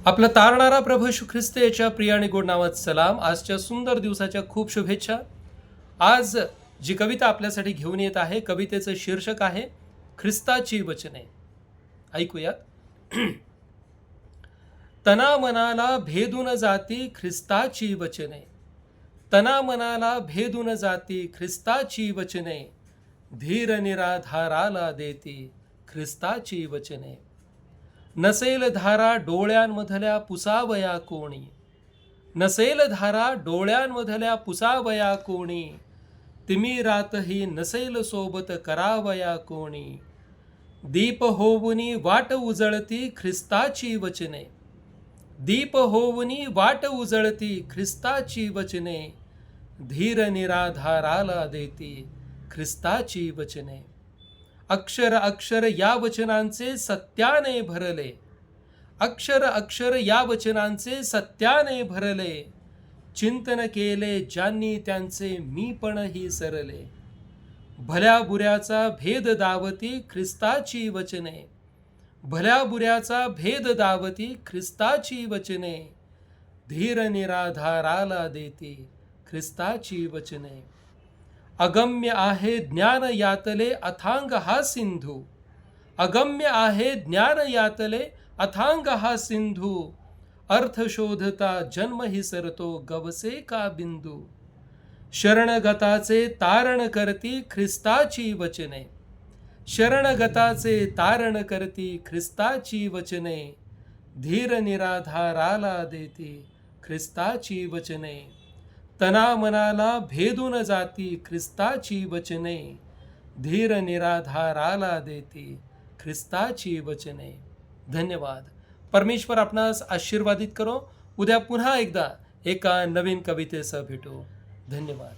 आपला तारणारा प्रभू येशू ख्रिस्त याच्या प्रिय आणि गोड नावात सलाम. आजच्या सुंदर दिवसाच्या खूप शुभेच्छा. आज जी कविता आपल्यासाठी घेऊन येत आहे, कवितेचं शीर्षक आहे ख्रिस्ताची वचने. ऐकूयात. तना मनाला भेदून जाती ख्रिस्ताची वचने, तना मनाला भेदून जाती ख्रिस्ताची वचने, धीर निराधाराला देती ख्रिस्ताची वचने. नसेल धारा डोळ्यांमधल्या पुसावया कोणी, नसेल धारा डोळ्यांमधल्या पुसावया कोणी, तिमिरातही नसेल सोबत करावया कोणी. दीप होवुनी वाट उजळती ख्रिस्ताची वचने, दीप होवुनी वाट उजळती ख्रिस्ताची वचने, धीर निराधाराला देती ख्रिस्ताची वचने. अक्षर अक्षर या वचनांचे सत्याने भरले, अक्षर अक्षर या वचनांचे सत्याने भरले, चिंतन केले ज्यांनी त्यांचे मी पणही सरले. भल्या बुऱ्याचा भेद दावती ख्रिस्ताची वचने, भल्या बुऱ्याचा भेद दावती ख्रिस्ताची वचने, धीर निराधाराला देती ख्रिस्ताची वचने. अगम्य आहे ज्ञान यातले अथांग हा सिंधू, अगम्य आहे ज्ञान यातले अथांग हा सिंधू, अर्थ शोधता जन्म ही सरतो गवसे का बिंदू. शरणगताचे तारण करती ख्रिस्ताची वचने, शरणगताचे तारण करती ख्रिस्ताची वचने, धीर निराधाराला देती ख्रिस्ताची वचने. तना मनाला भेदून जाती ख्रिस्ताची वचने, धीर निराधाराला देती ख्रिस्ताची वचने. धन्यवाद. परमेश्वर आपणास आशीर्वादित करो. उद्या पुन्हा एकदा एका नवीन कवितेसह भेटू. धन्यवाद.